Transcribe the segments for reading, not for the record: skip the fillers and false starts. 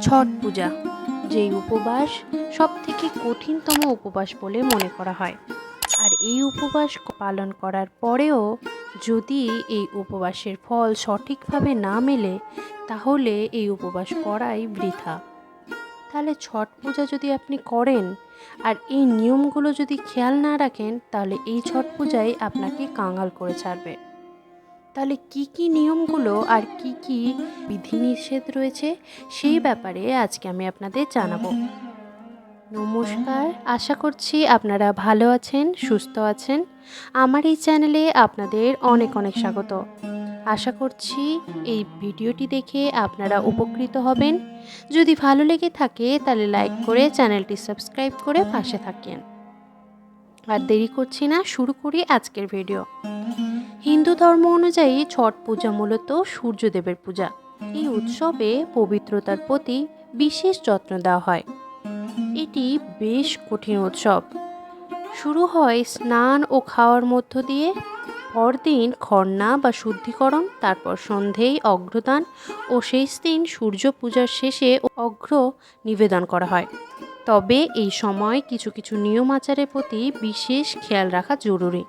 ছট পূজা, যেই উপবাস সবথেকে কঠিনতম উপবাস বলে মনে করা হয়। আর এই উপবাস পালন করার পরেও যদি এই উপবাসের ফল সঠিকভাবে না মেলে, তাহলে এই উপবাস করাই বৃথা। তাহলে ছট পূজা যদি আপনি করেন আর এই নিয়মগুলো যদি খেয়াল না রাখেন, তাহলে এই ছট পূজাই আপনাকে কাঙাল করে ছাড়বে। তাহলে কি কি নিয়মগুলো আর কি কি বিধিনিষেধ রয়েছে, সেই ব্যাপারে আজকে আমি আপনাদের জানাবো। নমস্কার, আশা করছি আপনারা ভালো আছেন, সুস্থ আছেন। আমার এই চ্যানেলে আপনাদের অনেক অনেক স্বাগত। আশা করছি এই ভিডিওটি দেখে আপনারা উপকৃত হবেন। যদি ভালো লেগে থাকে তাহলে লাইক করে চ্যানেলটি সাবস্ক্রাইব করে পাশে থাকেন। আর দেরি করছি না, শুরু করি আজকের ভিডিও। হিন্দু ধর্ম অনুযায়ী ছট পূজা মূলত সূর্যদেবের পূজা। এই উৎসবে পবিত্রতার প্রতি বিশেষ যত্ন দেওয়া হয়। এটি বেশ কঠিন উৎসব। শুরু হয় স্নান ও খাওয়ার মধ্য দিয়ে, পরদিন খরনা বা শুদ্ধিকরণ, তারপর সন্ধেয় অগ্রদান ও শেষ দিন সূর্য পূজার শেষে অগ্র নিবেদন করা হয়। তবে এই সময় কিছু কিছু নিয়ম আচারের প্রতি বিশেষ খেয়াল রাখা জরুরি,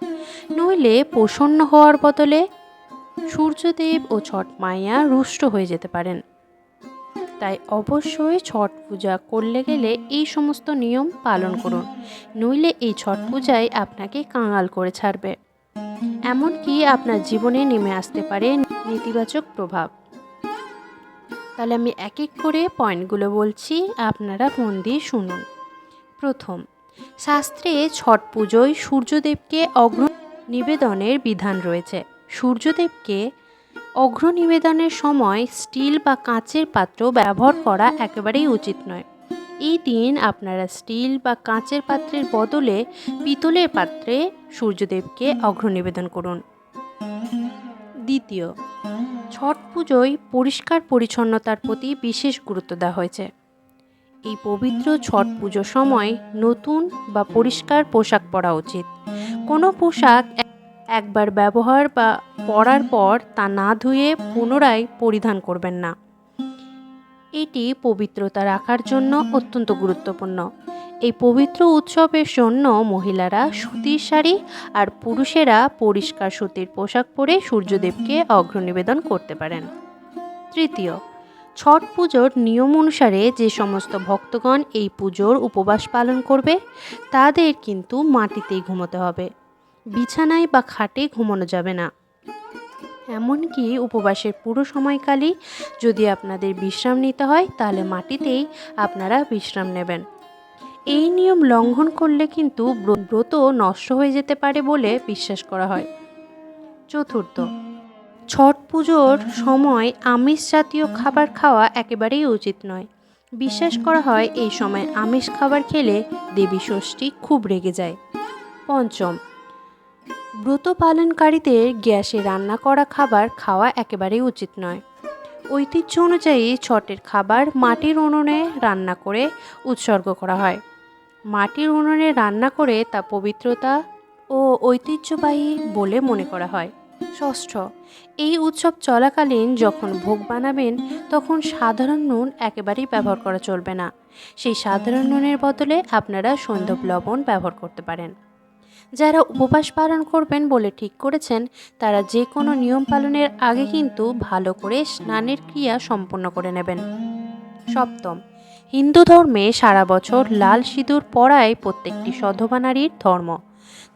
নইলে প্রসন্ন হওয়ার বদলে সূর্যদেব ও ছট মাইয়া রুষ্ট হয়ে যেতে পারেন। তাই অবশ্যই ছট পূজা করলে গেলে এই সমস্ত নিয়ম পালন করুন, নইলে এই ছট পূজায় আপনাকে কাঙাল করে ছাড়বে। এমনকি আপনার জীবনে নেমে আসতে পারে নেতিবাচক প্রভাব। তাহলে আমি এক এক করে পয়েন্টগুলো বলছি, আপনারা মন দিয়ে শুনুন। প্রথম, শাস্ত্রে ছট পুজোয় সূর্যদেবকে অগ্র নিবেদনের বিধান রয়েছে। সূর্যদেবকে অগ্র নিবেদনের সময় স্টিল বা কাঁচের পাত্র ব্যবহার করা একেবারেই উচিত নয়। এই দিন আপনারা স্টিল বা কাঁচের পাত্রের বদলে পিতলের পাত্রে সূর্যদেবকে অগ্র নিবেদন করুন। দ্বিতীয়, ছট পুজোয় পরিষ্কার পরিচ্ছন্নতার প্রতি বিশেষ গুরুত্ব দেওয়া হয়েছে। এই পবিত্র ছট পুজোর সময় নতুন বা পরিষ্কার পোশাক পরা উচিত। কোনো পোশাক একবার ব্যবহার বা পরার পর তা না ধুয়ে পুনরায় পরিধান করবেন না। এটি পবিত্রতা রাখার জন্য অত্যন্ত গুরুত্বপূর্ণ। এই পবিত্র উৎসবের জন্য মহিলারা সুতির শাড়ি আর পুরুষেরা পরিষ্কার সুতির পোশাক পরে সূর্যদেবকে অগ্র নিবেদন করতে পারেন। তৃতীয়, ছট পুজোর নিয়ম অনুসারে যে সমস্ত ভক্তগণ এই পুজোর উপবাস পালন করবে, তাদের কিন্তু মাটিতেই ঘুমোতে হবে। বিছানায় বা খাটে ঘুমানো যাবে না। এমনকি উপবাসের পুরো সময়কালই যদি আপনাদের বিশ্রাম নিতে হয়, তাহলে মাটিতেই আপনারা বিশ্রাম নেবেন। এই নিয়ম লঙ্ঘন করলে কিন্তু ব্রত নষ্ট হয়ে যেতে পারে বলে বিশ্বাস করা হয়। চতুর্থ, ছট পুজোর সময় আমিষ জাতীয় খাবার খাওয়া একেবারেই উচিত নয়। বিশ্বাস করা হয় এই সময় আমিষ খাবার খেলে দেবী ষষ্ঠী খুব রেগে যায়। পঞ্চম, ব্রত পালনকারীদের গ্যাসে রান্না করা খাবার খাওয়া একেবারেই উচিত নয়। ঐতিহ্য অনুযায়ী ছটের খাবার মাটির উনুনে রান্না করে উৎসর্গ করা হয়। মাটির উনুনে রান্না করে তা পবিত্রতা ও ঐতিহ্যবাহী বলে মনে করা হয়। ষষ্ঠ, এই উৎসব চলাকালীন যখন ভোগ বানাবেন, তখন সাধারণ নুন একেবারেই ব্যবহার করা চলবে না। সেই সাধারণ নুনের বদলে আপনারা সৈন্ধব লবণ ব্যবহার করতে পারেন। যারা উপবাস পালন করবেন বলে ঠিক করেছেন, তারা যে কোনো নিয়ম পালনের আগে কিন্তু ভালো করে স্নানের ক্রিয়া সম্পন্ন করে নেবেন। সপ্তম, হিন্দু ধর্মে সারা বছর লাল সিঁদুর পরাই প্রত্যেকটি সধবা নারীর ধর্ম।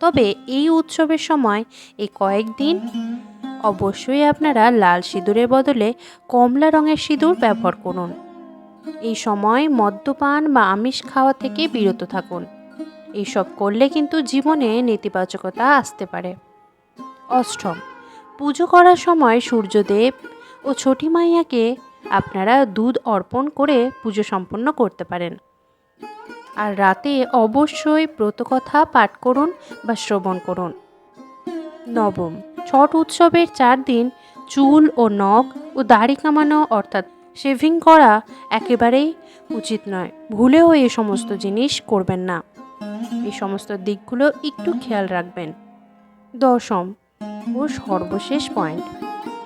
তবে এই উৎসবের সময় এই কয়েকদিন অবশ্যই আপনারা লাল সিঁদুরের বদলে কমলা রঙের সিঁদুর ব্যবহার করুন। এই সময় মদ্যপান বা আমিষ খাওয়া থেকে বিরত থাকুন। এইসব করলে কিন্তু জীবনে নেতিবাচকতা আসতে পারে। অষ্টম, পুজো করার সময় সূর্যদেব ও ছটি মাইয়াকে আপনারা দুধ অর্পণ করে পুজো সম্পন্ন করতে পারেন। আর রাতে অবশ্যই ব্রতকথা পাঠ করুন বা শ্রবণ করুন। নবম, ছট উৎসবের 4 দিন চুল ও নখ ও দাড়ি কামানো অর্থাৎ শেভিং করা একেবারেই উচিত নয়। ভুলেও এই সমস্ত জিনিস করবেন না। এই সমস্ত দিকগুলো একটু খেয়াল রাখবেন। দশম ও সর্বশেষ পয়েন্ট,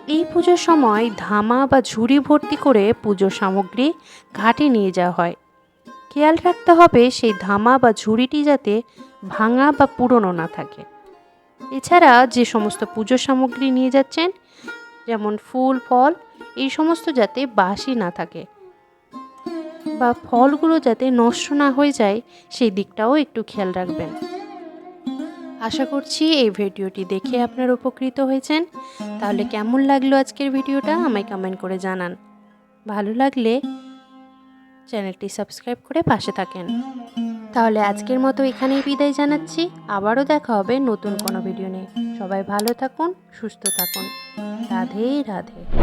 এই পুজোর সময় ধামা বা ঝুড়ি ভর্তি করে পুজোর সামগ্রী ঘাটে নিয়ে যাওয়া হয়। খেয়াল রাখতে হবে সেই ধামা বা ঝুড়িটি যাতে ভাঙা বা পুরনো না থাকে। এছাড়া যে সমস্ত পুজোর সামগ্রী নিয়ে যাচ্ছেন, যেমন ফুল ফল, এই সমস্ত যাতে বাসি না থাকে বা ফলগুলো যাতে নষ্ট না হয়ে যায়, সেই দিকটাও একটু খেয়াল রাখবেন। আশা করছি এই ভিডিওটি দেখে আপনারা উপকৃত হয়েছেন। তাহলে কেমন লাগলো আজকের ভিডিওটা আমায় কমেন্ট করে জানান। ভালো লাগলে চ্যানেলটি সাবস্ক্রাইব করে পাশে থাকেন। তাহলে আজকের মতো এখানেই বিদায় জানাচ্ছি। আবারও দেখা হবে নতুন কোনো ভিডিও নিয়ে। সবাই ভালো থাকুন, সুস্থ থাকুন। রাধে রাধে।